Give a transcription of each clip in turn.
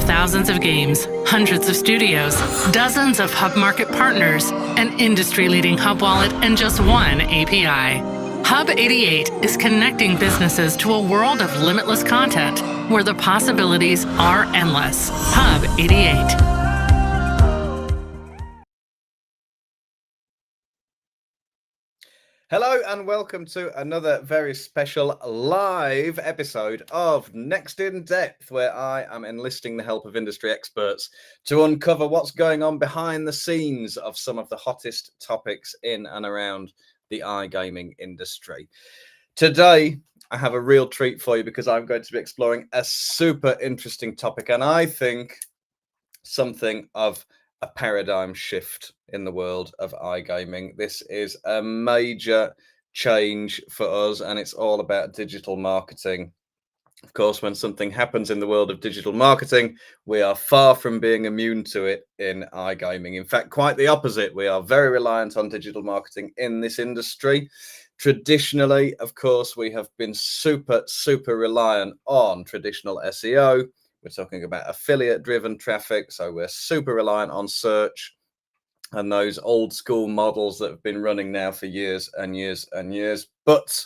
thousands of games, hundreds of studios, dozens of Hub Market partners, an industry-leading Hub wallet, and just one API. Hub 88 is connecting businesses to a world of limitless content where the possibilities are endless. Hub 88. Hello and welcome to another very special live episode of Next in Depth, where I am enlisting the help of industry experts to uncover what's going on behind the scenes of some of the hottest topics in and around the iGaming industry. Today, I have a real treat for you because I'm going to be exploring a super interesting topic, and I think something of a paradigm shift in the world of iGaming. This is a major change for us, and it's all about digital marketing. Of course, when something happens in the world of digital marketing, we are far from being immune to it in iGaming. In fact, quite the opposite. We are very reliant on digital marketing in this industry. Traditionally, of course, we have been super reliant on traditional SEO. We're talking about affiliate-driven traffic, so we're super reliant on search and those old school models that have been running now for years and years and years. But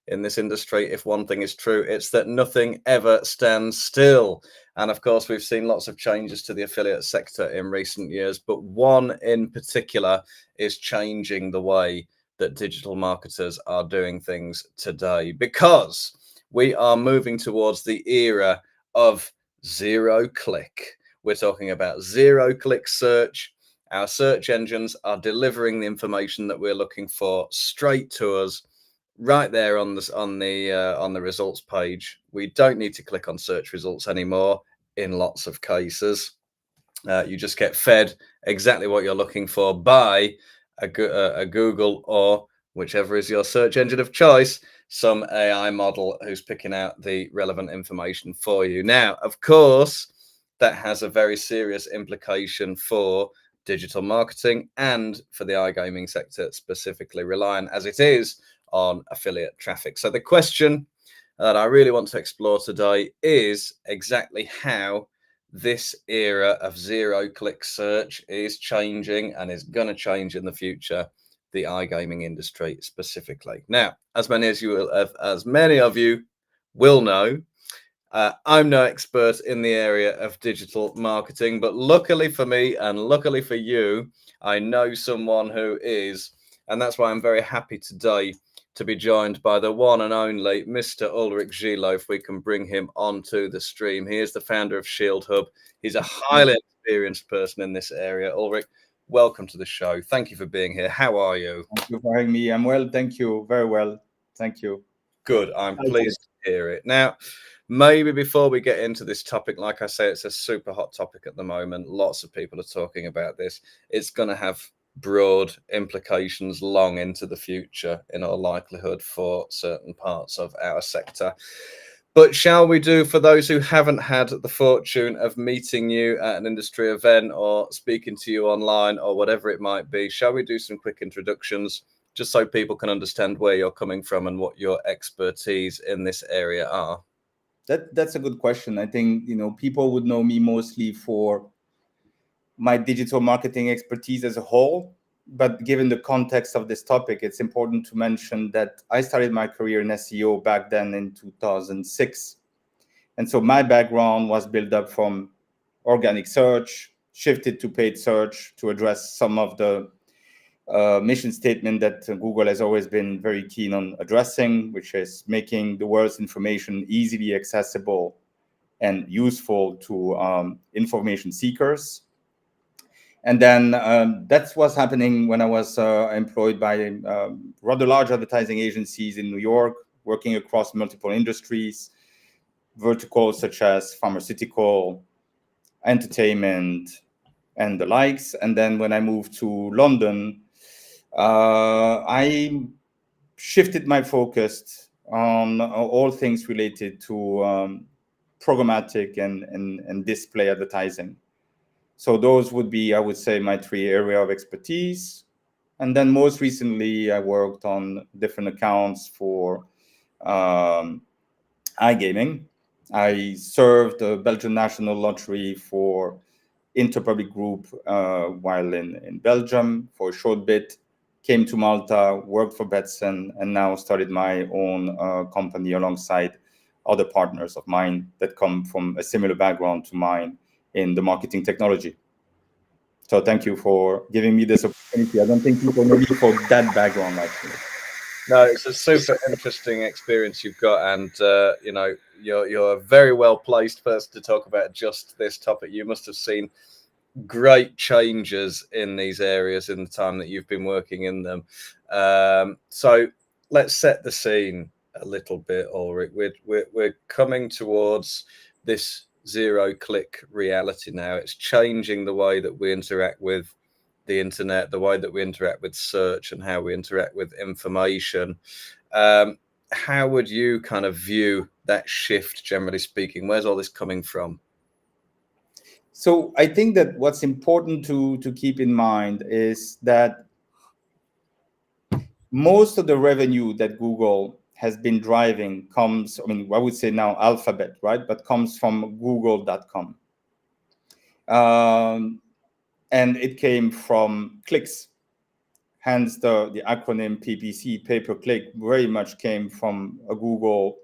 in this industry, if one thing is true, it's that nothing ever stands still. And of course, we've seen lots of changes to the affiliate sector in recent years, but one in particular is changing the way that digital marketers are doing things today, because we are moving towards the era of zero click. We're talking about zero click search. Our search engines are delivering the information that we're looking for straight to us, right there on the results page. We don't need to click on search results anymore in lots of cases. You just get fed exactly what you're looking for by a Google, or whichever is your search engine of choice, some AI model who's picking out the relevant information for you. Now, of course, that has a very serious implication for digital marketing and for the iGaming sector specifically, reliant as it is on affiliate traffic. So the question that I really want to explore today is exactly how this era of zero-click search is changing and is going to change in the future the iGaming industry specifically. Now, as many of you will know, I'm no expert in the area of digital marketing, but luckily for me and luckily for you, I know someone who is, and that's why I'm very happy today to be joined by the one and only Mr. Ulrich Gillot, if we can bring him onto the stream. He is the founder of Shield Hub. He's a highly experienced person in this area. Ulrich, welcome to the show. Thank you for being here. How are you? Thank you for having me. I'm well, thank you. Very well. Thank you. Good. I'm pleased to hear it. Now, maybe before we get into this topic, like I say, it's a super hot topic at the moment. Lots of people are talking about this. It's going to have broad implications long into the future, in all likelihood, for certain parts of our sector. But shall we do, for those who haven't had the fortune of meeting you at an industry event or speaking to you online or whatever it might be, shall we do some quick introductions just so people can understand where you're coming from and what your expertise in this area are? That's a good question. I think, people would know me mostly for my digital marketing expertise as a whole. But given the context of this topic, it's important to mention that I started my career in SEO back then in 2006. And so my background was built up from organic search, shifted to paid search to address some of the mission statement that Google has always been very keen on addressing, which is making the world's information easily accessible and useful to information seekers. And then that's what's happening when I was employed by rather large advertising agencies in New York, working across multiple industries, verticals such as pharmaceutical, entertainment, and the likes. And then when I moved to London, I shifted my focus on all things related to programmatic and display advertising. So those would be, I would say, my three areas of expertise. And then most recently, I worked on different accounts for iGaming. I served the Belgian National Lottery for Interpublic Group while in Belgium for a short bit, came to Malta, worked for Betson, and now started my own company alongside other partners of mine that come from a similar background to mine in the marketing technology. So thank you for giving me this opportunity. I don't think people know me for that background, actually. No, it's a super interesting experience you've got, and you know, you're a very well placed person to talk about just this topic. You must have seen great changes in these areas in the time that you've been working in them. So let's set the scene a little bit, Ulrich. We're coming towards this zero click reality now. It's changing the way that we interact with the internet, the way that we interact with search, and how we interact with information. How would you kind of view that shift, generally speaking? Where's all this coming from? So I think that what's important to keep in mind is that most of the revenue that Google has been driving comes, I mean, I would say now Alphabet, right? But comes from google.com. And it came from clicks. Hence the acronym PPC, pay per click, very much came from a Google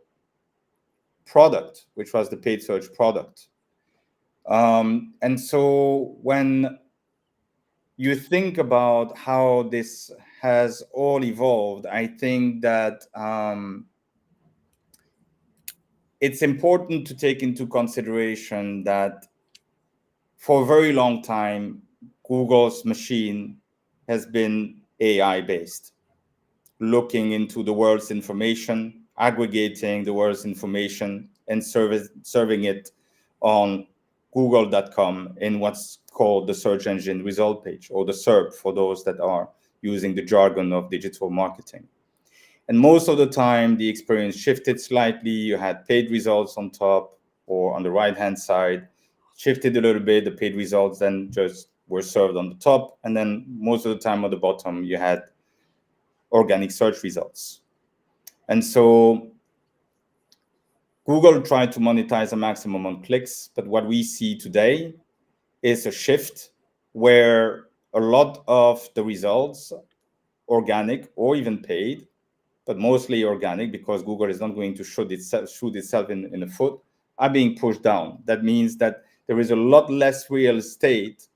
product, which was the paid search product. And so when you think about how this has all evolved, I think that it's important to take into consideration that for a very long time, Google's machine has been AI based, looking into the world's information, aggregating the world's information, and serving it on google.com in what's called the search engine result page, or the SERP for those that are using the jargon of digital marketing. And most of the time, the experience shifted slightly. You had paid results on top or on the right-hand side, shifted a little bit. The paid results then just were served on the top. And then most of the time on the bottom, you had organic search results. And so Google tried to monetize a maximum on clicks, but what we see today is a shift where a lot of the results, organic or even paid, but mostly organic, because Google is not going to shoot itself in the foot, are being pushed down. That means that there is a lot less real estate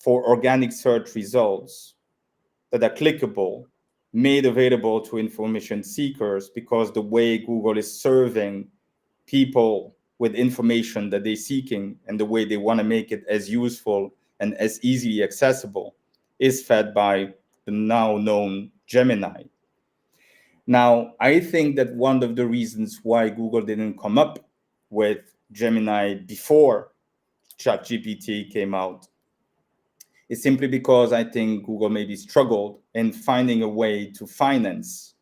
for organic search results that are clickable, made available to information seekers, because the way Google is serving people with information that they're seeking and the way they want to make it as useful and as easily accessible is fed by the now known Gemini. Now, I think that one of the reasons why Google didn't come up with Gemini before ChatGPT came out is simply because I think Google maybe struggled in finding a way to finance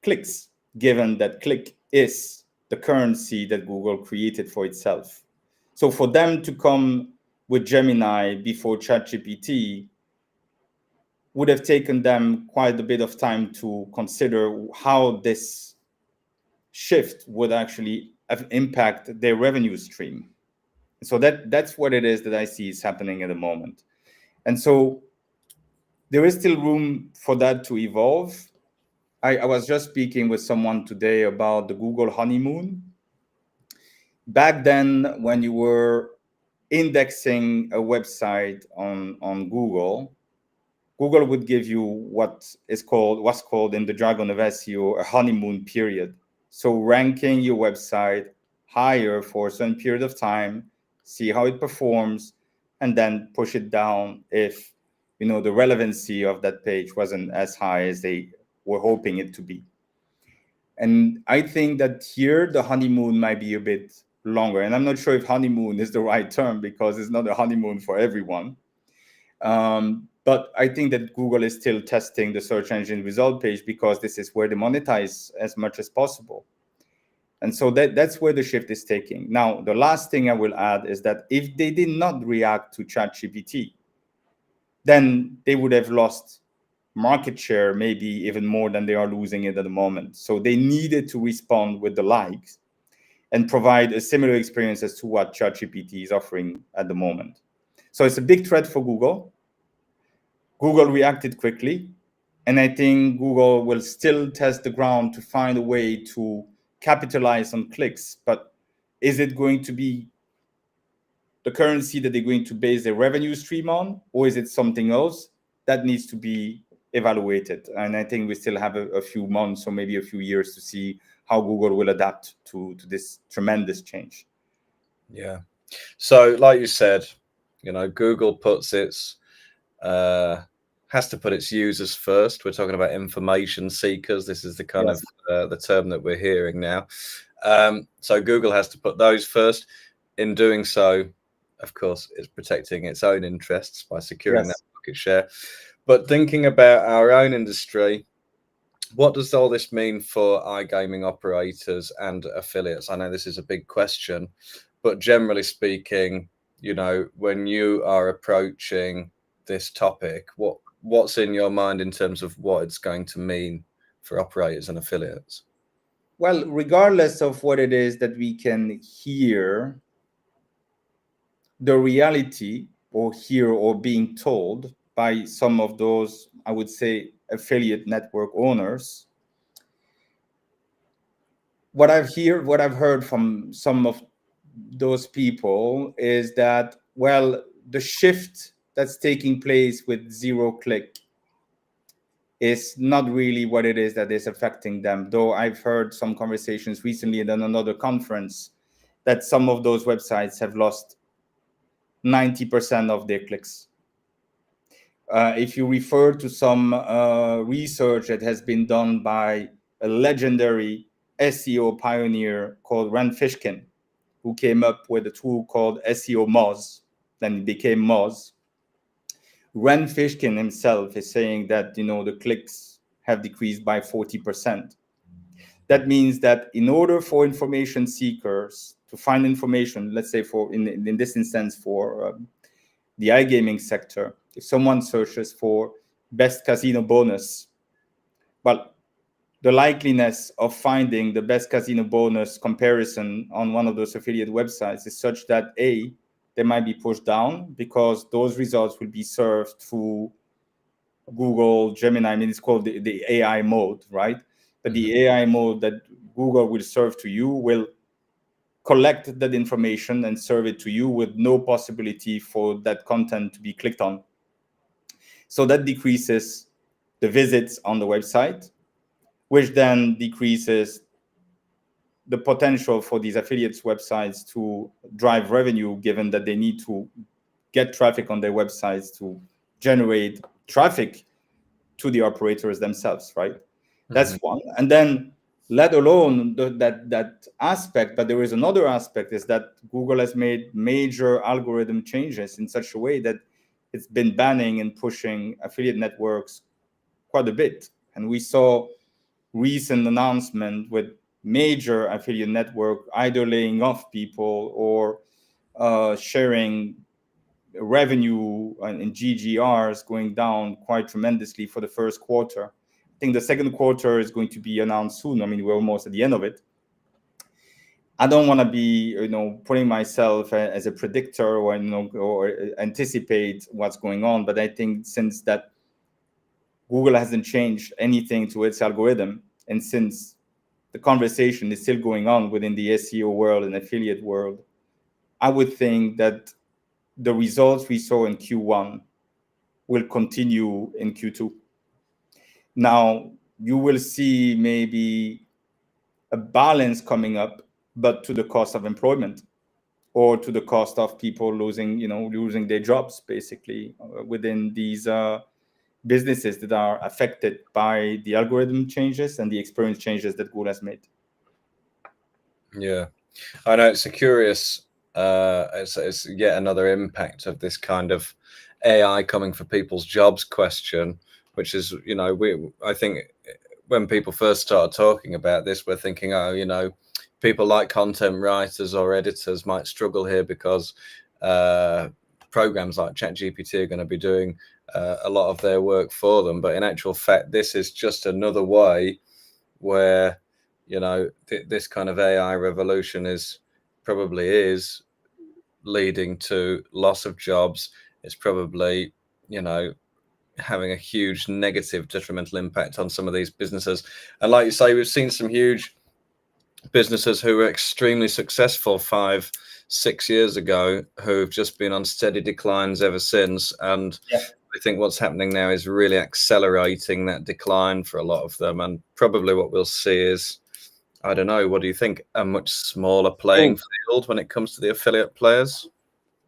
clicks, given that click is the currency that Google created for itself. So for them to come with Gemini before ChatGPT would have taken them quite a bit of time to consider how this shift would actually impact their revenue stream. So that's what it is that I see is happening at the moment. And so there is still room for that to evolve. I was just speaking with someone today about the Google honeymoon. Back then, when you were indexing a website on Google, Google would give you what's called in the jargon of SEO a honeymoon period. So ranking your website higher for a certain period of time, see how it performs, and then push it down if the relevancy of that page wasn't as high as they were hoping it to be. And I think that here the honeymoon might be a bit longer. And I'm not sure if honeymoon is the right term, because it's not a honeymoon for everyone. But I think that Google is still testing the search engine result page, because this is where they monetize as much as possible. And so that's where the shift is taking. Now, the last thing I will add is that if they did not react to ChatGPT, then they would have lost market share, maybe even more than they are losing it at the moment. So they needed to respond with the likes. and provide a similar experience as to what ChatGPT is offering at the moment. So it's a big threat for Google. Google reacted quickly, and I think Google will still test the ground to find a way to capitalize on clicks. But is it going to be the currency that they're going to base their revenue stream on, or is it something else? That needs to be evaluated. And I think we still have a few months or maybe a few years to see how Google will adapt to this tremendous change. Yeah. So, like you said, Google puts its has to put its users first. We're talking about information seekers. This is the kind of the term that we're hearing now. So Google has to put those first. In doing so, of course, it's protecting its own interests by securing that market share. But thinking about our own industry, what does all this mean for iGaming operators and affiliates? I know this is a big question, but generally speaking, when you are approaching this topic, what's in your mind in terms of what it's going to mean for operators and affiliates? Well, regardless of what it is that we can hear, the reality or hear or being told by some of those, I would say, affiliate network owners, what I've heard from some of those people is that, well, the shift that's taking place with zero click is not really what it is that is affecting them. Though I've heard some conversations recently at another conference that some of those websites have lost 90% of their clicks. If you refer to some research that has been done by a legendary SEO pioneer called Rand Fishkin, who came up with a tool called SEO Moz, then it became Moz. Rand Fishkin himself is saying that the clicks have decreased by 40%. That means that in order for information seekers to find information, let's say in this instance for the iGaming sector, if someone searches for best casino bonus, well, the likeliness of finding the best casino bonus comparison on one of those affiliate websites is such that they might be pushed down because those results will be served through Google Gemini. I mean, it's called the AI mode, right? But the AI mode that Google will serve to you will collect that information and serve it to you with no possibility for that content to be clicked on. So that decreases the visits on the website, which then decreases the potential for these affiliates websites to drive revenue, given that they need to get traffic on their websites to generate traffic to the operators themselves, right? That's one. And then let alone that aspect, but there is another aspect, is that Google has made major algorithm changes in such a way that it's been banning and pushing affiliate networks quite a bit. And we saw recent announcement with major affiliate network either laying off people or sharing revenue and GGRs going down quite tremendously for the first quarter. I think the second quarter is going to be announced soon. I mean, we're almost at the end of it. I don't want to be, putting myself as a predictor or anticipate what's going on. But I think since that Google hasn't changed anything to its algorithm, and since the conversation is still going on within the SEO world and affiliate world, I would think that the results we saw in Q1 will continue in Q2. Now, you will see maybe a balance coming up, but to the cost of employment or to the cost of people losing their jobs, basically, within these businesses that are affected by the algorithm changes and the experience changes that Google has made. Yeah, I know it's a curious, it's yet another impact of this kind of AI coming for people's jobs question, which is, I think when people first started talking about this, we're thinking, people like content writers or editors might struggle here because programs like ChatGPT are going to be doing a lot of their work for them. But in actual fact, this is just another way where, this kind of AI revolution probably is leading to loss of jobs. It's probably, having a huge negative detrimental impact on some of these businesses. And like you say, we've seen some huge businesses who were extremely successful 5-6 years ago who've just been on steady declines ever since. And I think what's happening now is really accelerating that decline for a lot of them. And probably what we'll see is, I don't know, what do you think, a much smaller playing field when it comes to the affiliate players?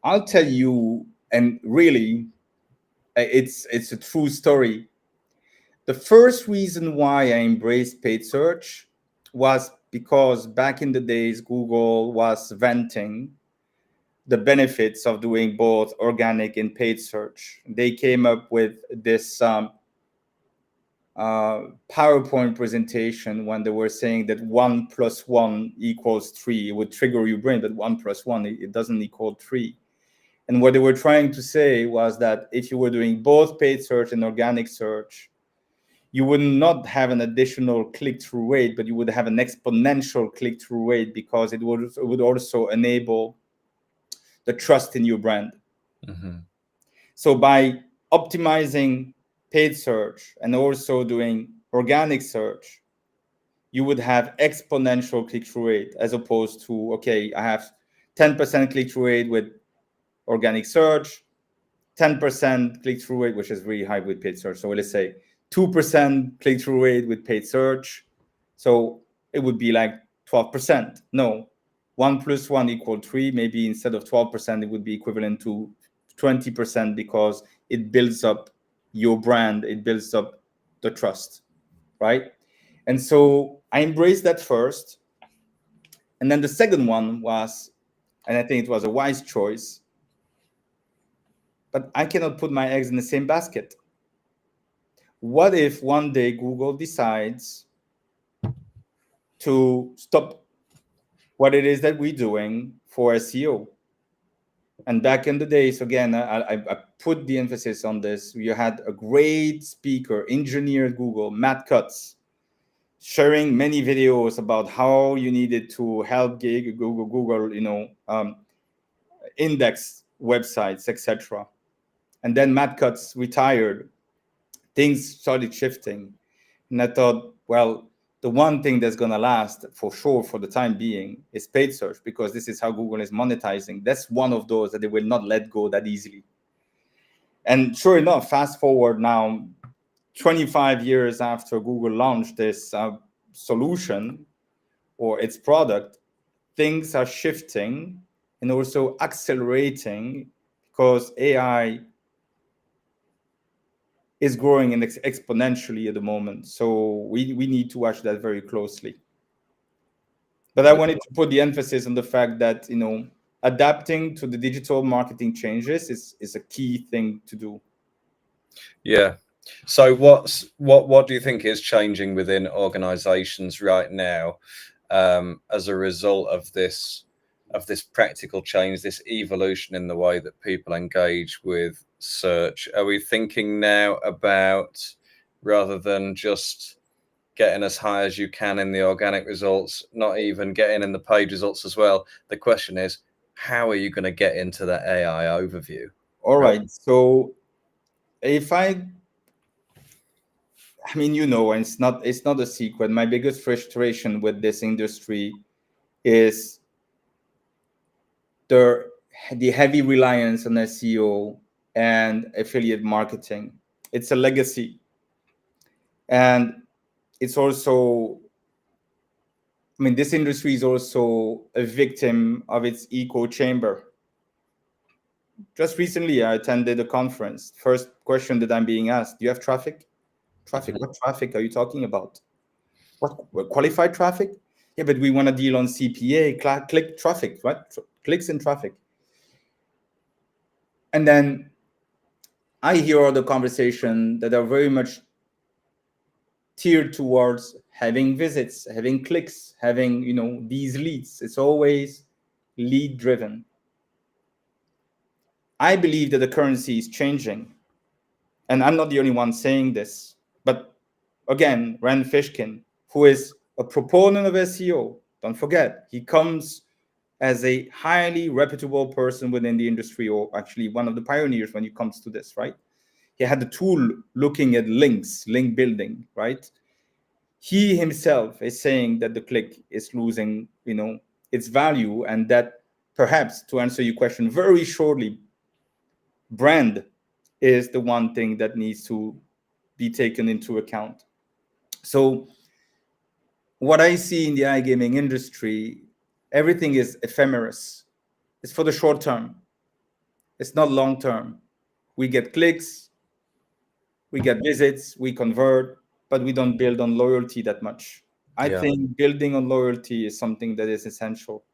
I'll tell you, and really, it's a true story. The first reason why I embraced paid search was because back in the days, Google was venting the benefits of doing both organic and paid search. They came up with this PowerPoint presentation when they were saying that 1 + 1 = 3. It would trigger your brain, but 1 + 1, it doesn't equal 3. And what they were trying to say was that if you were doing both paid search and organic search, you would not have an additional click-through rate, but you would have an exponential click-through rate because it would also enable the trust in your brand. Mm-hmm. So by optimizing paid search and also doing organic search, you would have exponential click-through rate as opposed to, okay, I have 10% click-through rate with organic search, 10% click-through rate, which is really high with paid search. So let's say 2% click-through rate with paid search. So it would be like 12%. No, 1 + 1 = 3. Maybe instead of 12%, it would be equivalent to 20% because it builds up your brand. It builds up the trust, right? And so I embraced that first. And then the second one was, and I think it was a wise choice, but I cannot put my eggs in the same basket. What if one day Google decides to stop what it is that we're doing for SEO? And back in the days, again, I put the emphasis on this. You had a great speaker, engineer at Google, Matt Cutts, sharing many videos about how you needed to help Google, index websites, etc. And then Matt Cutts retired. Things started shifting. And I thought, well, the one thing that's going to last for sure for the time being is paid search, because this is how Google is monetizing. That's one of those that they will not let go that easily. And sure enough, fast forward now, 25 years after Google launched this solution or its product, things are shifting and also accelerating because AI is growing exponentially at the moment. So we need to watch that very closely. But I wanted to put the emphasis on the fact that, adapting to the digital marketing changes is a key thing to do. Yeah. So what do you think is changing within organizations right now as a result of this practical change, this evolution in the way that people engage with search? Are we thinking now about, rather than just getting as high as you can in the organic results, not even getting in the paid results as well, the question is, how are you going to get into that AI overview? All right. So if I mean, it's not a secret. My biggest frustration with this industry is the heavy reliance on SEO and affiliate marketing. It's a legacy. And it's also, this industry is also a victim of its echo chamber. Just recently, I attended a conference. First question that I'm being asked, do you have traffic? Traffic? What traffic are you talking about? What qualified traffic? Yeah, but we want to deal on CPA, click traffic, right? Clicks and traffic. And then I hear other conversations that are very much tiered towards having visits, having clicks, having, these leads. It's always lead driven. I believe that the currency is changing. And I'm not the only one saying this. But again, Rand Fishkin, who is a proponent of SEO. Don't forget, he comes as a highly reputable person within the industry, or actually one of the pioneers when it comes to this, right? He had the tool looking at links, link building, right? He himself is saying that the click is losing, its value, and that perhaps, to answer your question very shortly, brand is the one thing that needs to be taken into account. So what I see in the iGaming industry, everything is ephemeris. It's for the short term. It's not long term. We get clicks, we get visits, we convert, but we don't build on loyalty that much. I think building on loyalty is something that is essential.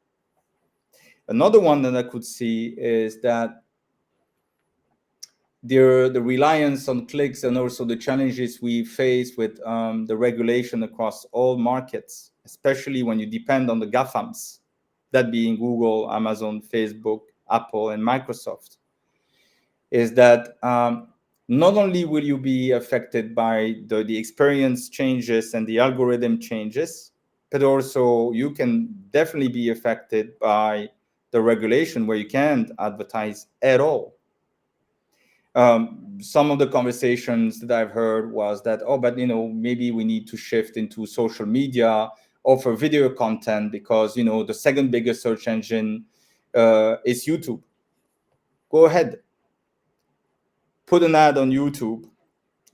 Another one that I could see is that the reliance on clicks and also the challenges we face with the regulation across all markets, especially when you depend on the GAFAMs, that being Google, Amazon, Facebook, Apple, and Microsoft, is that not only will you be affected by the experience changes and the algorithm changes, but also you can definitely be affected by the regulation where you can't advertise at all. Some of the conversations that I've heard was that, but maybe we need to shift into social media, offer video content, because the second biggest search engine is YouTube. Go ahead, put an ad on YouTube.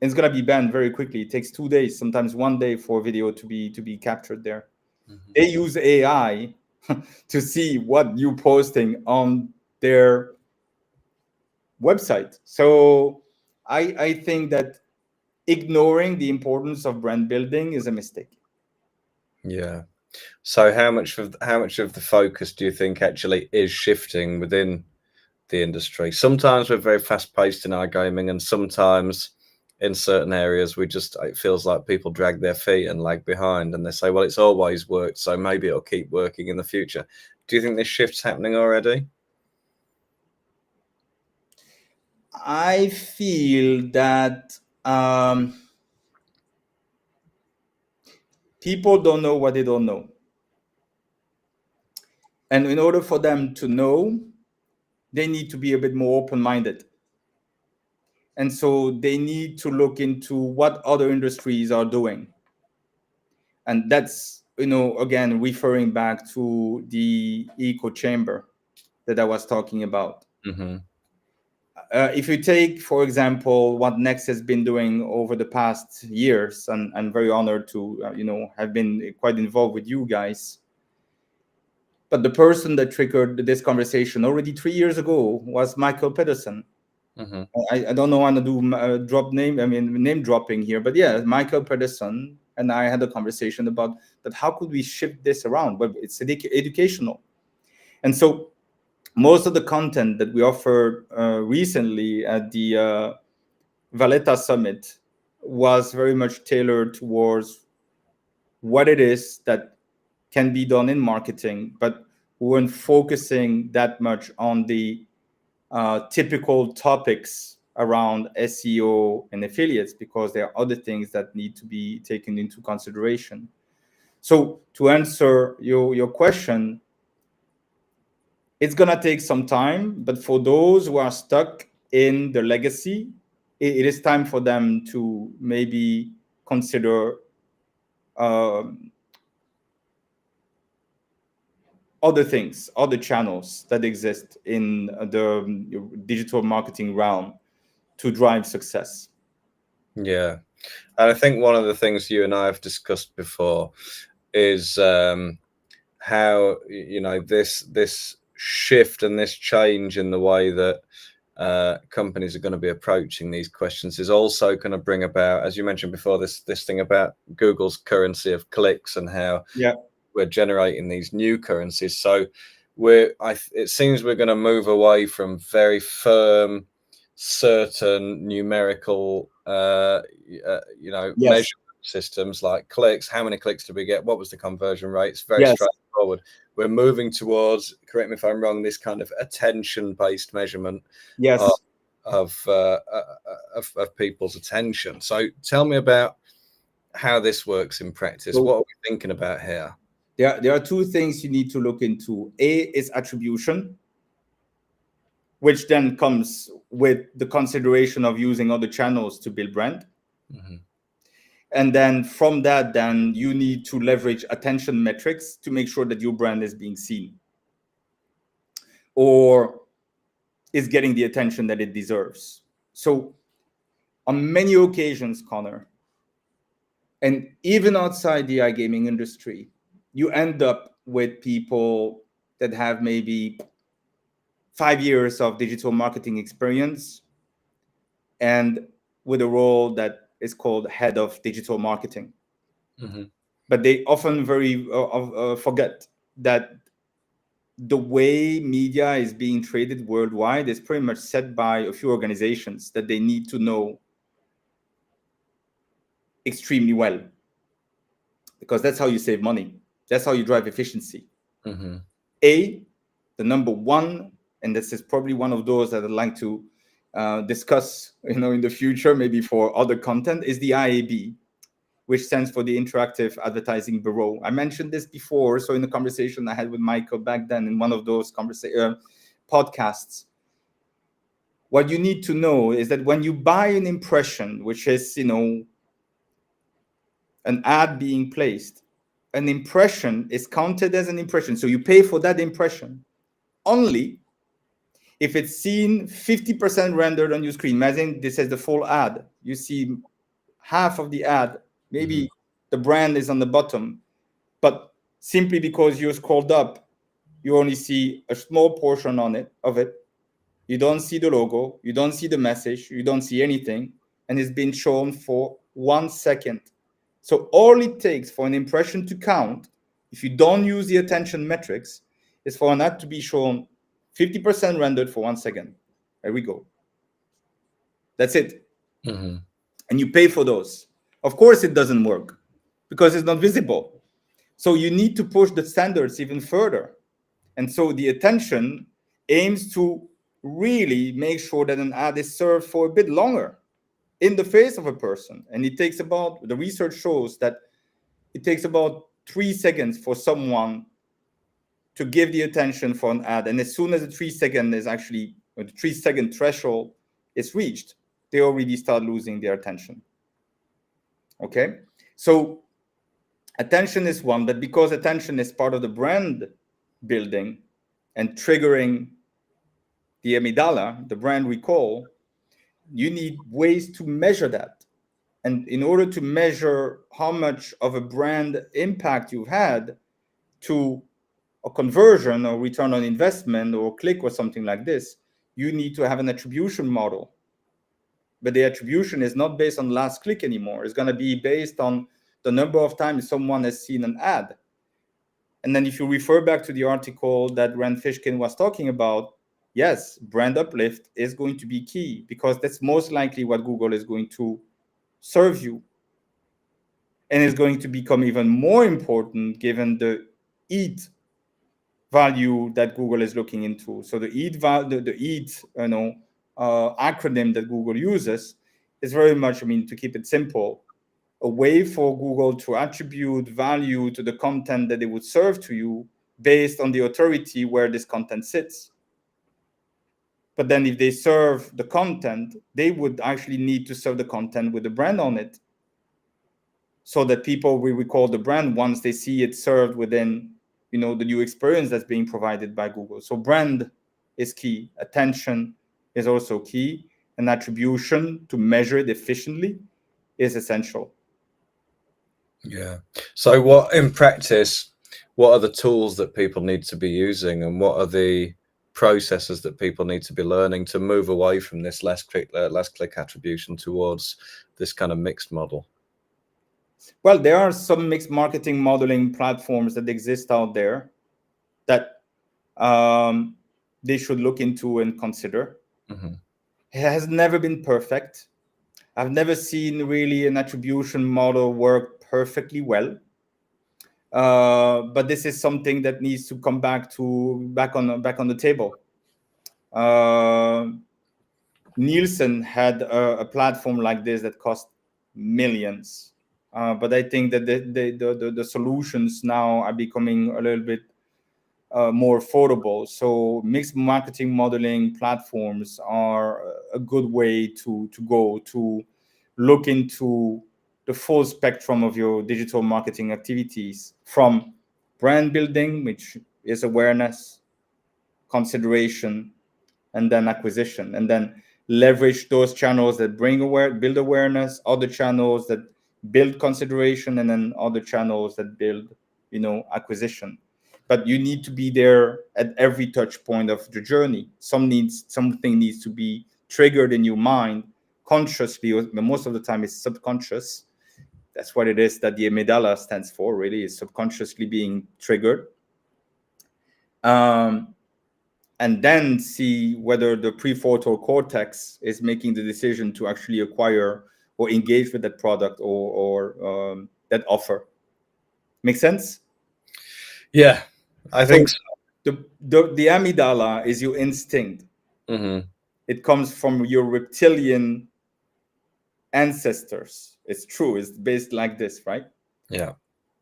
It's gonna be banned very quickly. It takes 2 days, sometimes 1 day, for video to be captured there. Mm-hmm. They use AI to see what you're posting on their website. So I think that ignoring the importance of brand building is a mistake. Yeah. So how much of the focus do you think actually is shifting within the industry? Sometimes we're very fast paced in iGaming, and sometimes in certain areas it feels like people drag their feet and lag behind, and they say, well, it's always worked, so maybe it'll keep working in the future. Do you think this shift's happening already? I feel that people don't know what they don't know. And in order for them to know, they need to be a bit more open-minded. And so they need to look into what other industries are doing. And that's, again, referring back to the echo chamber that I was talking about. Mm-hmm. If you take, for example, what Next has been doing over the past years, and I'm very honored to, have been quite involved with you guys. But the person that triggered this conversation already 3 years ago was Michael Pedersen. Mm-hmm. I don't know how to do name dropping here, but yeah, Michael Pedersen and I had a conversation about that. How could we shift this around? But it's educational. And so most of the content that we offered recently at the Valletta Summit was very much tailored towards what it is that can be done in marketing, but we weren't focusing that much on the typical topics around SEO and affiliates, because there are other things that need to be taken into consideration. So to answer your question, it's going to take some time, but for those who are stuck in the legacy, it is time for them to maybe consider other things, other channels that exist in the digital marketing realm to drive success. Yeah. And I think one of the things you and I have discussed before is how, this shift and this change in the way that companies are going to be approaching these questions is also going to bring about, as you mentioned before, this thing about Google's currency of clicks and how we're generating these new currencies. So it seems we're going to move away from very firm, certain numerical measurement systems like clicks. How many clicks did we get? What was the conversion rate? It's very straightforward. We're moving towards, correct me if I'm wrong, this kind of attention-based measurement of people's attention. So tell me about how this works in practice. So- What are we thinking about here? There are two things you need to look into. A is attribution, which then comes with the consideration of using other channels to build brand. Mhm. And then from that, then you need to leverage attention metrics to make sure that your brand is being seen or is getting the attention that it deserves. So on many occasions, Connor, and even outside the iGaming industry, you end up with people that have maybe 5 years of digital marketing experience and with a role that is called head of digital marketing. Mhm. But they often forget that the way media is being traded worldwide is pretty much set by a few organizations that they need to know extremely well, because that's how you save money. That's how you drive efficiency. Mhm. The number one, and this is probably one of those that I'd like to discuss, in the future, maybe for other content, is the IAB, which stands for the Interactive Advertising Bureau. I mentioned this before, so in the conversation I had with Michael back then in one of those podcasts, what you need to know is that when you buy an impression, which is, an ad being placed, an impression is counted as an impression. So you pay for that impression only if it's seen 50% rendered on your screen. Imagine this is the full ad. You see half of the ad, maybe the brand is on the bottom, but simply because you scrolled up, you only see a small portion of it. You don't see the logo, you don't see the message, you don't see anything, and it's been shown for 1 second. So all it takes for an impression to count, if you don't use the attention metrics, is for an ad to be shown 50% rendered for 1 second. There we go. That's it. Mm-hmm. And you pay for those. Of course, it doesn't work because it's not visible. So you need to push the standards even further. And so the attention aims to really make sure that an ad is served for a bit longer in the face of a person. And it takes about, the research shows that it takes about 3 seconds for someone to give the attention for an ad. And as soon as the 3 second is actually, or the 3 second threshold is reached, they already start losing their attention. Okay? So attention is one, but because attention is part of the brand building and triggering the amygdala, the brand recall, you need ways to measure that. And in order to measure how much of a brand impact you've had to a conversion or return on investment or click or something like this, you need to have an attribution model. But the attribution is not based on last click anymore. It's going to be based on the number of times someone has seen an ad. And then if you refer back to the article that Rand Fishkin was talking about, yes, brand uplift is going to be key because that's most likely what Google is going to serve you. And it's going to become even more important given the EAT value that Google is looking into. So the EAT, acronym that Google uses is very much, to keep it simple, a way for Google to attribute value to the content that they would serve to you based on the authority where this content sits. But then if they serve the content, they would actually need to serve the content with a brand on it so that people will recall the brand once they see it served within, the new experience that's being provided by Google. So brand is key. Attention is also key. And attribution to measure it efficiently is essential. Yeah. So what, in practice, what are the tools that people need to be using, and what are the processes that people need to be learning to move away from this less click attribution towards this kind of mixed model? Well, there are some mixed marketing modeling platforms that exist out there that they should look into and consider. Mm-hmm. It has never been perfect. I've never seen really an attribution model work perfectly well. But this is something that needs to come back on the table. Nielsen had a platform like this that cost millions. But I think that the solutions now are becoming a little bit more affordable. So mixed marketing modeling platforms are a good way to go to look into the full spectrum of your digital marketing activities, from brand building, which is awareness, consideration, and then acquisition, and then leverage those channels that build awareness, other channels that build consideration, and then other channels that build, acquisition. But you need to be there at every touch point of the journey. Something needs to be triggered in your mind consciously, or most of the time it's subconscious. That's what it is that the amygdala stands for, really, is subconsciously being triggered. And then see whether the prefrontal cortex is making the decision to actually acquire or engage with that product or that offer. Make sense? Yeah, I think so. The amygdala is your instinct. Mm-hmm. It comes from your reptilian ancestors. It's true. It's based like this, right? Yeah.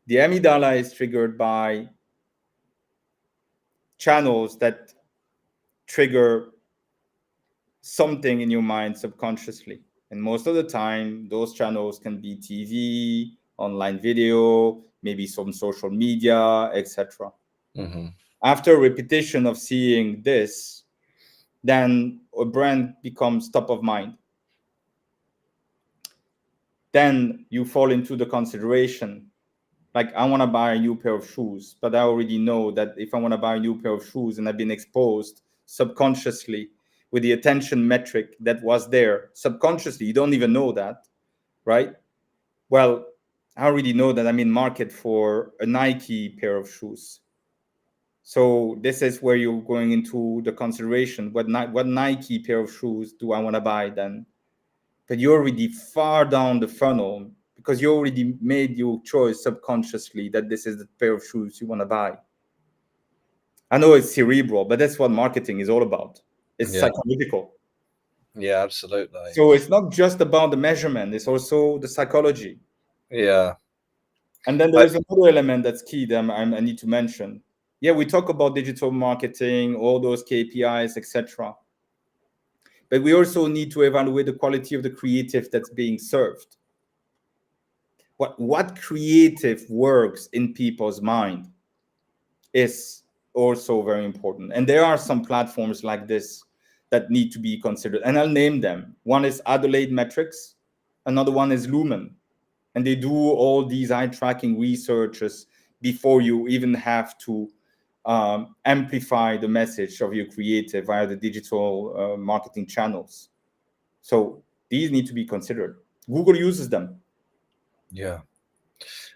The amygdala is triggered by channels that trigger something in your mind subconsciously. And most of the time, those channels can be TV, online video, maybe some social media, etc. Mm-hmm. After repetition of seeing this, then a brand becomes top of mind. Then you fall into the consideration. Like, I want to buy a new pair of shoes, but I already know that if I want to buy a new pair of shoes and I've been exposed subconsciously with the attention metric that was there subconsciously, you don't even know that, right? Well, I already know that I'm in market for a Nike pair of shoes. So this is where you're going into the consideration. What Nike pair of shoes do I want to buy then? But you're already far down the funnel because you already made your choice subconsciously that this is the pair of shoes you want to buy. I know it's cerebral, but that's what marketing is all about. It's psychological. Yeah, absolutely. So it's not just about the measurement, it's also the psychology. Yeah. And then there is another element that's key that I need to mention. Yeah, we talk about digital marketing, all those KPIs, etc. But we also need to evaluate the quality of the creative that's being served. What creative works in people's mind is also very important. And there are some platforms like this that need to be considered. And I'll name them. One is Adelaide Metrics. Another one is Lumen. And they do all these eye tracking researches before you even have to amplify the message of your creative via the digital marketing channels. So these need to be considered. Google uses them. Yeah.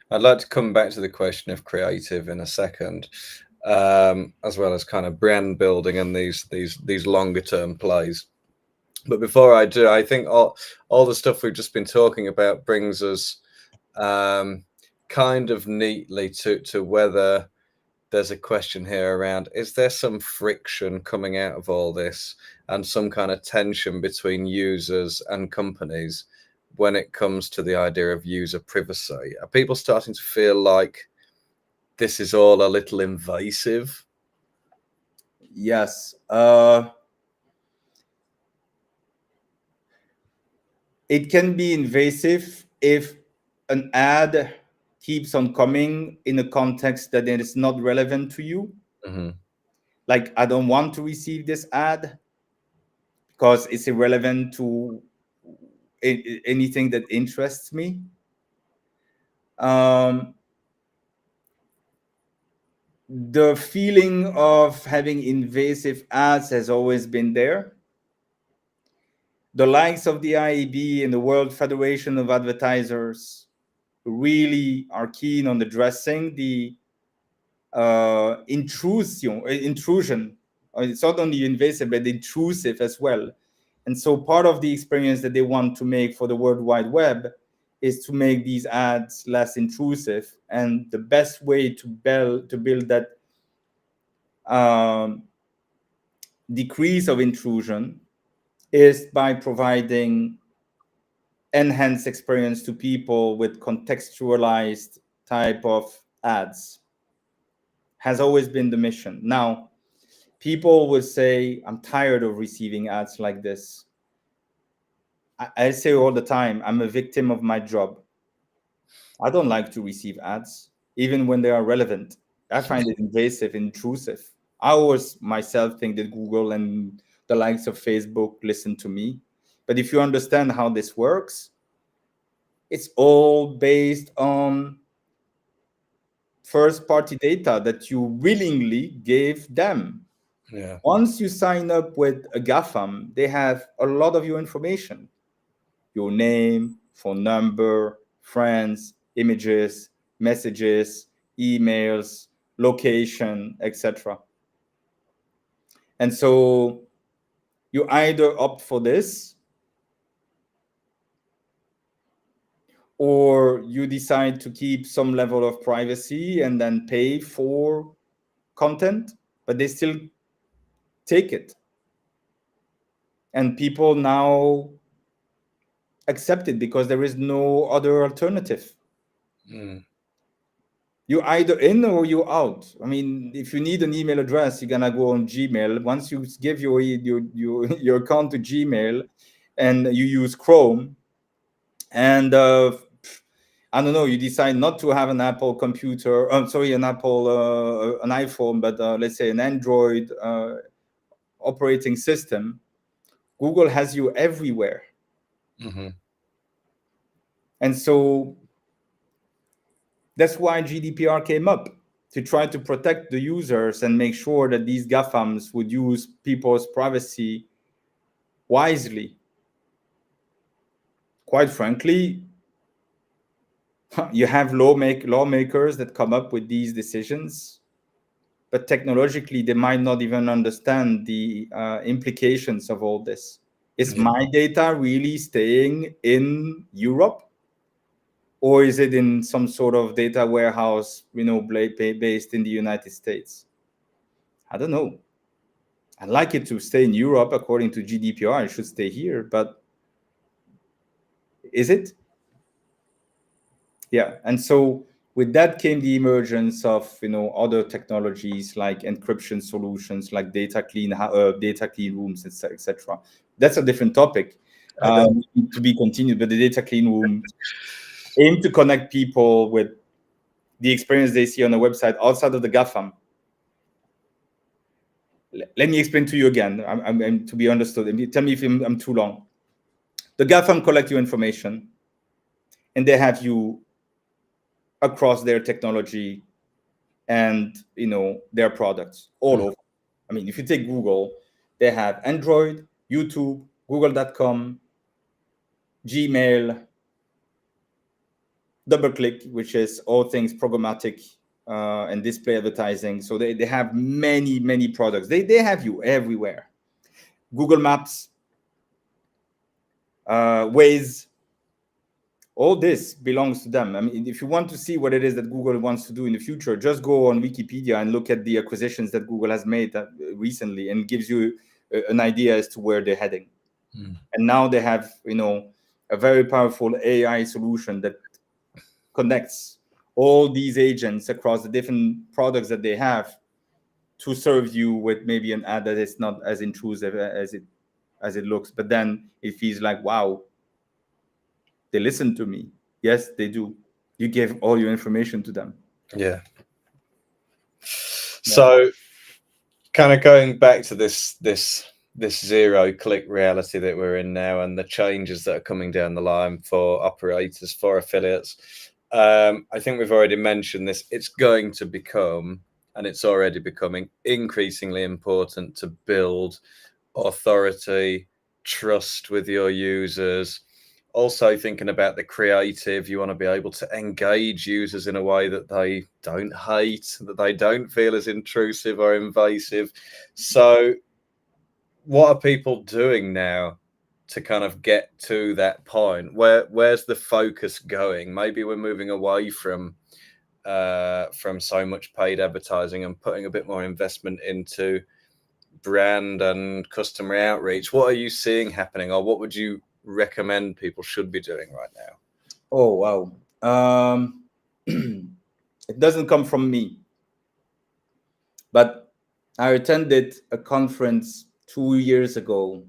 I'd like to come back to the question of creative in a second, as well as kind of brand building and these longer term plays. But before I do, I think all the stuff we've just been talking about brings us kind of neatly to whether there's a question here around, is there some friction coming out of all this and some kind of tension between users and companies when it comes to the idea of user privacy? Are people starting to feel like this is all a little invasive? Yes. It can be invasive if an ad keeps on coming in a context that it is not relevant to you. Mm-hmm. Like, I don't want to receive this ad because it's irrelevant to anything that interests me. The feeling of having invasive ads has always been there. The likes of the IAB and the World Federation of Advertisers really are keen on addressing the intrusion. It's not only invasive, but intrusive as well. And so part of the experience that they want to make for the World Wide Web is to make these ads less intrusive. And the best way to build that decrease of intrusion is by providing enhance experience to people with contextualized type of ads. Has always been the mission. Now, people will say, I'm tired of receiving ads like this. I say all the time, I'm a victim of my job. I don't like to receive ads, even when they are relevant. I find it invasive, intrusive. I always myself think that Google and the likes of Facebook listen to me. But if you understand how this works, it's all based on first-party data that you willingly gave them. Yeah. Once you sign up with a GAFAM, they have a lot of your information. Your name, phone number, friends, images, messages, emails, location, etc. And so you either opt for this or you decide to keep some level of privacy and then pay for content, but they still take it. And people now accept it because there is no other alternative. You're either in or you're out. I mean, if you need an email address, you're gonna go on Gmail. Once you give your account to Gmail, and you use Chrome, and I don't know, you decide not to have an Apple computer. I'm sorry, an iPhone, but let's say an Android operating system. Google has you everywhere, and so that's why GDPR came up, to try to protect the users and make sure that these GAFAMs would use people's privacy wisely. Quite frankly, you have lawmakers that come up with these decisions, but technologically, they might not even understand the implications of all this. Is my data really staying in Europe? Or is it in some sort of data warehouse, based in the United States? I don't know. I'd like it to stay in Europe according to GDPR. It should stay here, but is it? Yeah. And so with that came the emergence of other technologies like encryption solutions, like data clean rooms, etc. That's a different topic to be continued. But the data clean room aim to connect people with the experience they see on a website outside of the GAFAM. Let me explain to you again. I'm to be understood. Tell me if I'm too long. The GAFAM collect your information, and they have you across their technology and their products all over. I mean, if you take Google, they have Android, YouTube, Google.com, Gmail, DoubleClick, which is all things programmatic and display advertising. So they have many products. They have you everywhere. Google Maps, Waze, all this belongs to them. I mean, if you want to see what it is that Google wants to do in the future, just go on Wikipedia and look at the acquisitions that Google has made recently, and gives you an idea as to where they're heading. And now they have, a very powerful AI solution that connects all these agents across the different products that they have to serve you with maybe an ad that is not as intrusive as it looks, but then it feels like, wow, they listen to me. Yes, they do. You gave all your information to them. Yeah. So kind of going back to this zero click reality that we're in now, and the changes that are coming down the line for operators, for affiliates. I think we've already mentioned this. It's going to become, and it's already becoming, increasingly important to build authority, trust with your users. Also thinking about the creative, you want to be able to engage users in a way that they don't hate, that they don't feel as intrusive or invasive. So what are people doing now to kind of get to that point? Where's the focus going? Maybe we're moving away from so much paid advertising and putting a bit more investment into brand and customer outreach. What are you seeing happening, or what would you recommend people should be doing right now? Oh, wow. It doesn't come from me, but I attended a conference 2 years ago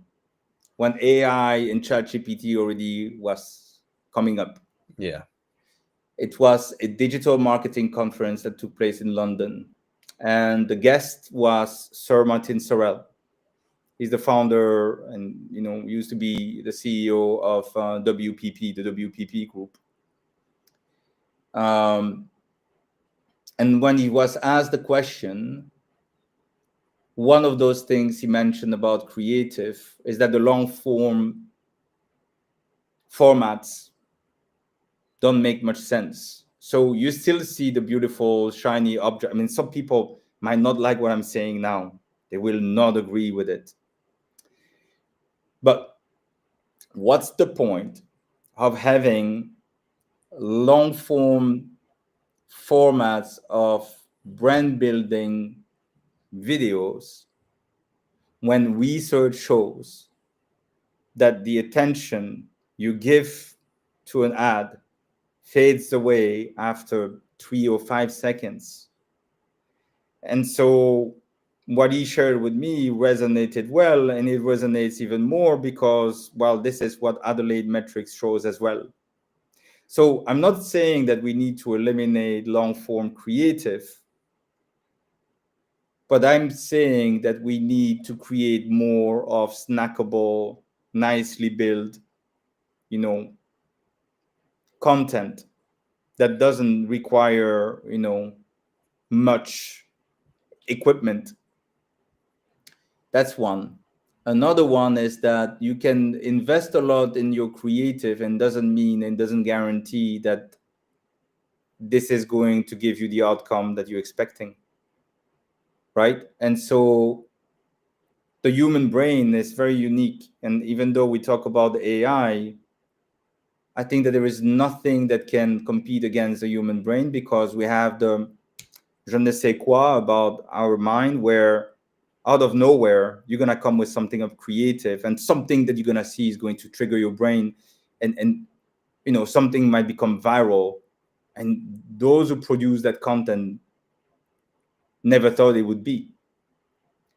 when AI and ChatGPT already was coming up. Yeah. It was a digital marketing conference that took place in London, and the guest was Sir Martin Sorrell. He's the founder and used to be the CEO of WPP, the WPP group. And when he was asked the question, one of those things he mentioned about creative is that the long form formats don't make much sense. So you still see the beautiful, shiny object. I mean, some people might not like what I'm saying now. They will not agree with it. But what's the point of having long form formats of brand building videos when research shows that the attention you give to an ad fades away after 3 or 5 seconds? And so what he shared with me resonated well, and it resonates even more because, well, this is what Adelaide metrics shows as well. So I'm not saying that we need to eliminate long form creative, but I'm saying that we need to create more of snackable, nicely built, content that doesn't require, much equipment. That's one. Another one is that you can invest a lot in your creative and doesn't guarantee that this is going to give you the outcome that you're expecting. Right? And so the human brain is very unique. And even though we talk about AI, I think that there is nothing that can compete against the human brain, because we have the je ne sais quoi about our mind, where out of nowhere, you're going to come with something of creative, and something that you're going to see is going to trigger your brain, and something might become viral. And those who produce that content never thought it would be.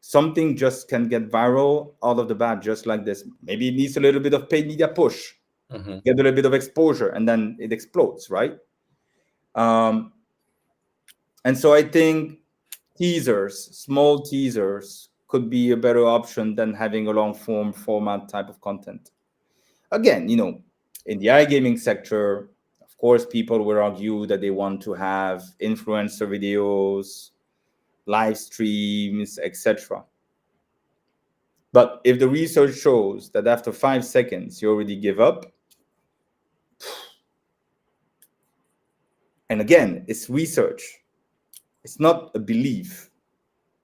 Something just can get viral out of the bat, just like this. Maybe it needs a little bit of paid media push, get a little bit of exposure, and then it explodes, right? And so I think small teasers could be a better option than having a long form format type of content. Again, in the iGaming sector, of course, people will argue that they want to have influencer videos, live streams, etc. But if the research shows that after 5 seconds, you already give up, and again, it's research. It's not a belief.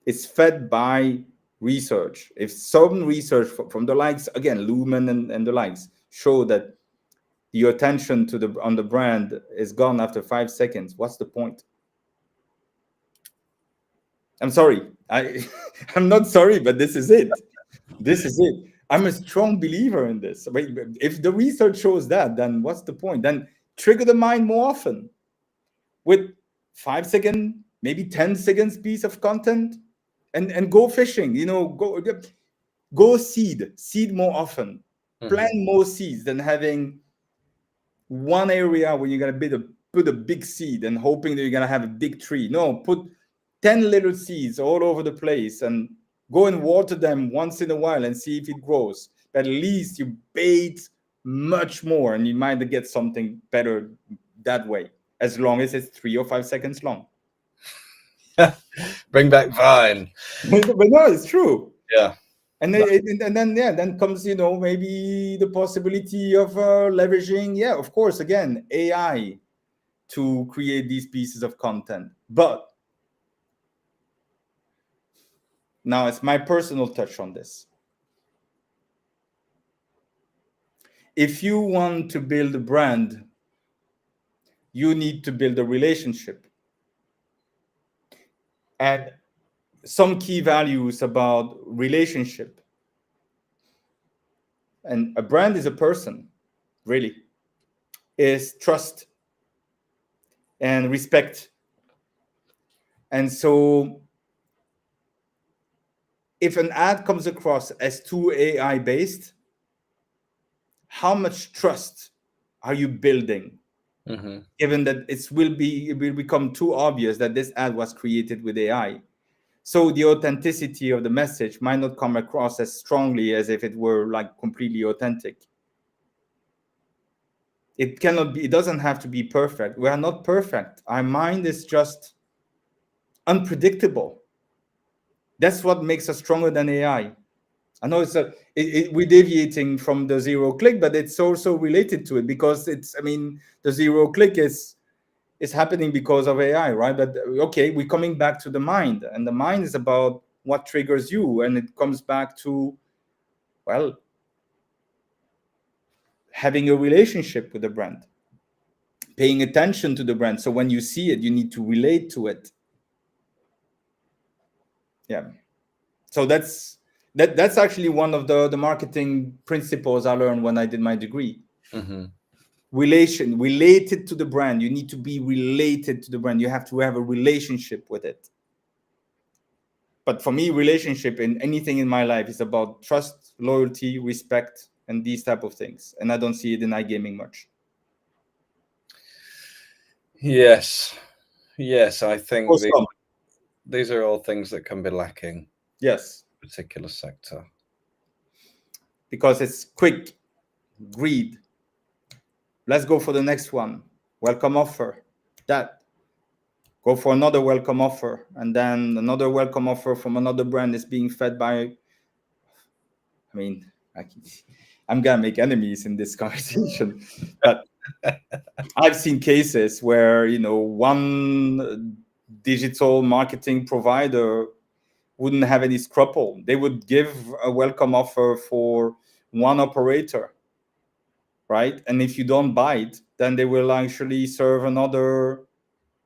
It's fed by research. If some research from the likes, again, Lumen and the likes, show that your attention on the brand is gone after 5 seconds, what's the point? I'm sorry. I'm not sorry, but this is it. This is it. I'm a strong believer in this. If the research shows that, then what's the point? Then trigger the mind more often with 5 second, maybe 10 seconds piece of content, and go fishing. Go seed more often. Plant more seeds than having one area where you're gonna put a big seed and hoping that you're gonna have a big tree. No, put 10 little seeds all over the place and go and water them once in a while and see if it grows. But at least you bait much more, and you might get something better that way, as long as it's 3 or 5 seconds long. Bring back Vine. But no, it's true. Yeah. And then comes, maybe the possibility of leveraging, of course, again, AI to create these pieces of content. But now it's my personal touch on this. If you want to build a brand, you need to build a relationship. And some key values about relationship And a brand is a person, really, is trust and respect. And so if an ad comes across as too AI based, how much trust are you building? Mm-hmm. Given that it will become too obvious that this ad was created with AI. So the authenticity of the message might not come across as strongly as if it were like completely authentic. It cannot be, it doesn't have to be perfect. We are not perfect. Our mind is just unpredictable. That's what makes us stronger than AI. I know we're deviating from the zero click, but it's also related to it because the zero click is happening because of AI, right? But okay, we're coming back to the mind, and the mind is about what triggers you, and it comes back to, well, having a relationship with the brand, paying attention to the brand. So when you see it, you need to relate to it. Yeah. So that's actually one of the marketing principles I learned when I did my degree. Mm-hmm. Related to the brand. You need to be related to the brand. You have to have a relationship with it. But for me, relationship in anything in my life is about trust, loyalty, respect, and these type of things. And I don't see it in iGaming much. Yes, I think Awesome. these are all things that can be lacking. Yes, Particular sector, because it's quick, greed. Let's go for the next one. Welcome offer. That. Go for another welcome offer, and then another welcome offer from another brand is being fed by. I'm gonna make enemies in this conversation, but I've seen cases where one digital marketing provider wouldn't have any scruple. They would give a welcome offer for one operator, right? And if you don't buy it, then they will actually serve another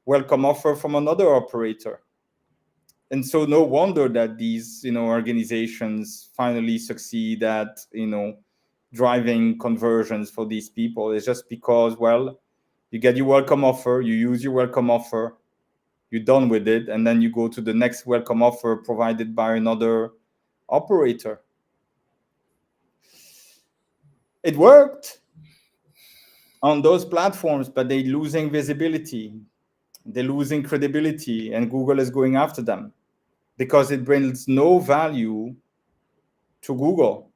welcome offer from another operator. And so no wonder that these organizations finally succeed at driving conversions for these people. It's just because, well, you get your welcome offer, you use your welcome offer, you're done with it, and then you go to the next welcome offer provided by another operator. It worked on those platforms, but they're losing visibility, they're losing credibility, and Google is going after them because it brings no value to Google.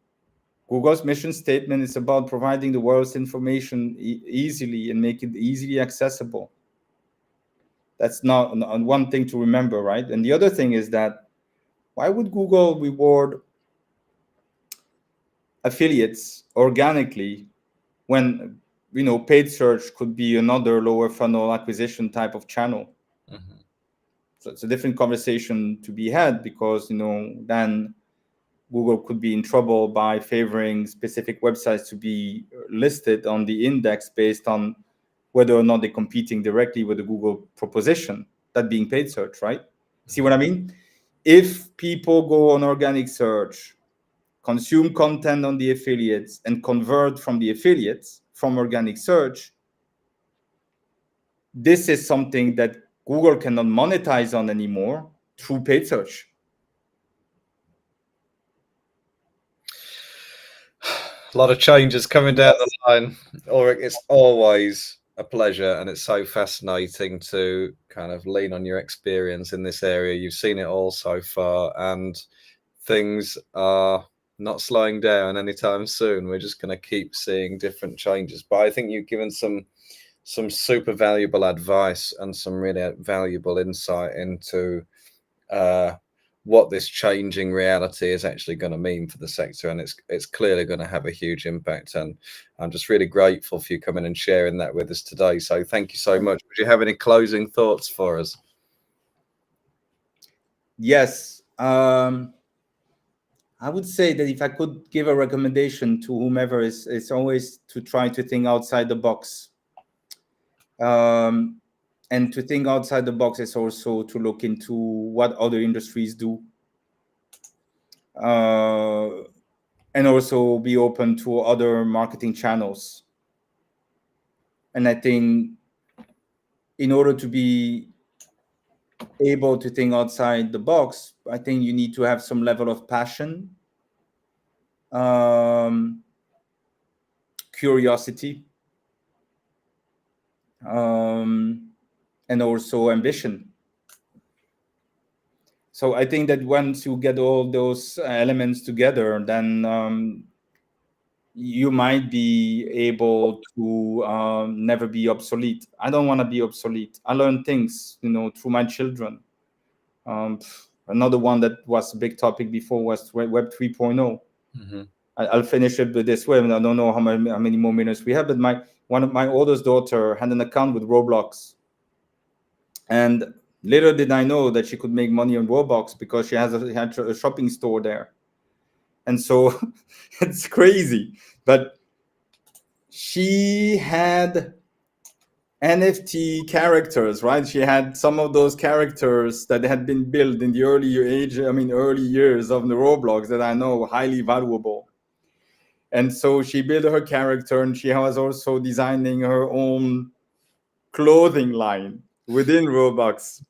Google's mission statement is about providing the world's information easily and make it easily accessible. That's not one thing to remember, right? And the other thing is that why would Google reward affiliates organically when paid search could be another lower funnel acquisition type of channel? mm-hmm. So it's a different conversation to be had because then Google could be in trouble by favoring specific websites to be listed on the index based on whether or not they're competing directly with the Google proposition, that being paid search, right? See what I mean? If people go on organic search, consume content on the affiliates, and convert from the affiliates from organic search, this is something that Google cannot monetize on anymore through paid search. A lot of changes coming down the line. Ulrich, it's always a pleasure, and it's so fascinating to kind of lean on your experience in this area. You've seen it all so far, and things are not slowing down anytime soon. We're just going to keep seeing different changes. But I think you've given some super valuable advice and some really valuable insight into what this changing reality is actually going to mean for the sector, and it's clearly going to have a huge impact. And I'm just really grateful for you coming and sharing that with us today. So thank you so much. Would you have any closing thoughts for us? Yes. I would say that if I could give a recommendation to whomever, it's always to try to think outside the box. And to think outside the box is also to look into what other industries do. and also be open to other marketing channels. And I think in order to be able to think outside the box, I think you need to have some level of passion, curiosity, and also ambition. So I think that once you get all those elements together, then you might be able to never be obsolete. I don't want to be obsolete. I learn things, through my children. Another one that was a big topic before was Web 3.0. Mm-hmm. I'll finish it with this way. I don't know how many more minutes we have, but one of my oldest daughter had an account with Roblox, and little did I know that she could make money on Roblox because she had a shopping store there. And so it's crazy, but she had NFT characters, right? She had some of those characters that had been built in the early years of the Roblox that I know highly valuable. And so she built her character, and she was also designing her own clothing line within Roblox.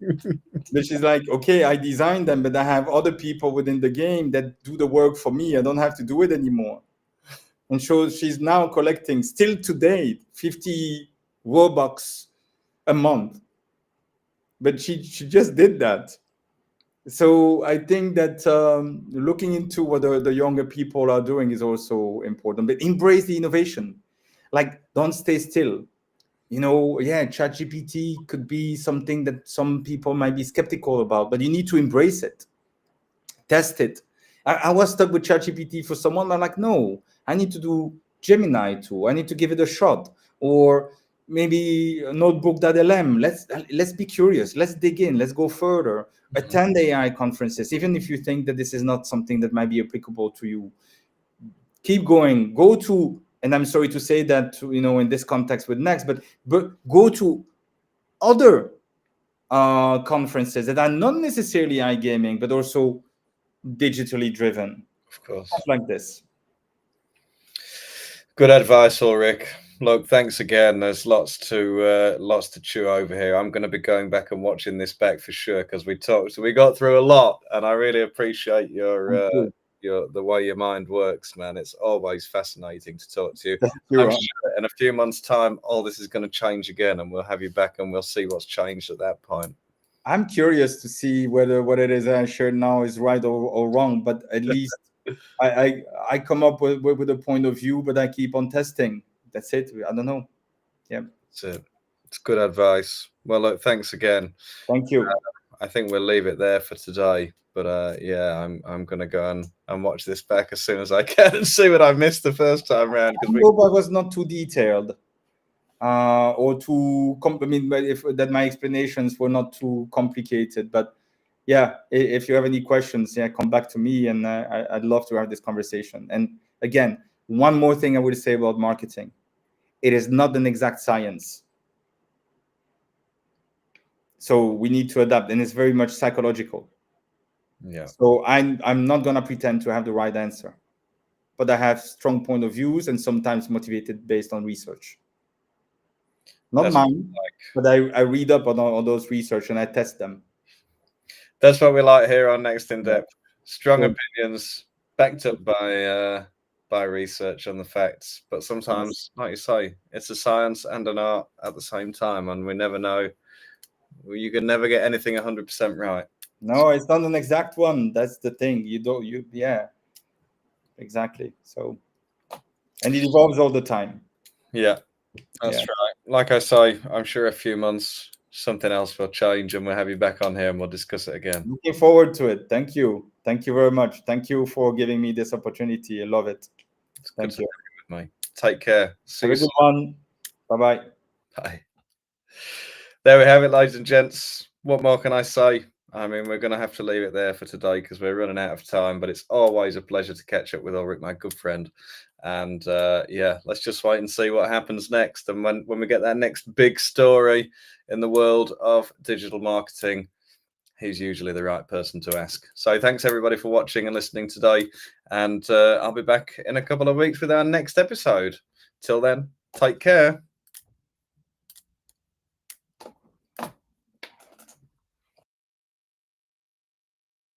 Which is like, okay, I designed them, but I have other people within the game that do the work for me. I don't have to do it anymore. And so she's now collecting, still today, 50 Robux a month. But she just did that. So I think that looking into what the younger people are doing is also important. But embrace the innovation. Like, don't stay still. ChatGPT could be something that some people might be skeptical about, but you need to embrace it. Test it. I was stuck with ChatGPT for someone. I'm like, no, I need to do Gemini too. I need to give it a shot. Or maybe notebook.lm. Let's be curious. Let's dig in. Let's go further. Attend AI conferences, even if you think that this is not something that might be applicable to you. Keep going. Go to, and I'm sorry to say that, in this context with Next, but go to other conferences that are not necessarily iGaming, but also digitally driven. Of course. Stuff like this. Good advice, Ulrich. Look, thanks again. There's lots to chew over here. I'm going to be going back and watching this back for sure, because we got through a lot, and I really appreciate the way your mind works, man. It's always fascinating to talk to you. I'm sure in a few months' time, all this is going to change again, and we'll have you back, and we'll see what's changed at that point. I'm curious to see whether what it is I shared now is right or wrong, but at least I come up with a point of view, but I keep on testing. That's it. I don't know. Yeah. That's it. It's good advice. Well, look, thanks again. Thank you. I think we'll leave it there for today. But yeah, I'm going to go and watch this back as soon as I can and see what I missed the first time around. I hope I was not too detailed or too, if that my explanations were not too complicated. But yeah, if you have any questions, come back to me, and I'd love to have this conversation. And again, one more thing I would say about marketing: it is not an exact science. So we need to adapt, and it's very much psychological. Yeah. So I'm not gonna pretend to have the right answer, but I have strong point of views, and sometimes motivated based on research. Not mine, but I read up on all those research and I test them. That's what we like here on Next in Depth. Strong opinions backed up by research and the facts. But sometimes, like you say, it's a science and an art at the same time, and we never know. You can never get anything 100% right. No, it's not an exact one. That's the thing. Yeah, exactly. So, and it evolves all the time. Yeah, that's right. Like I say, I'm sure a few months something else will change, and we'll have you back on here and we'll discuss it again. Looking forward to it. Thank you. Thank you very much. Thank you for giving me this opportunity. I love it. Thank you. With me. Take care. See you soon. One. Bye-bye. Bye. There we have it, ladies and gents. What more can I say? I mean, we're going to have to leave it there for today because we're running out of time, but it's always a pleasure to catch up with Ulrich, my good friend. And yeah, let's just wait and see what happens next. And when we get that next big story in the world of digital marketing, he's usually the right person to ask. So thanks everybody for watching and listening today. And I'll be back in a couple of weeks with our next episode. Till then, take care.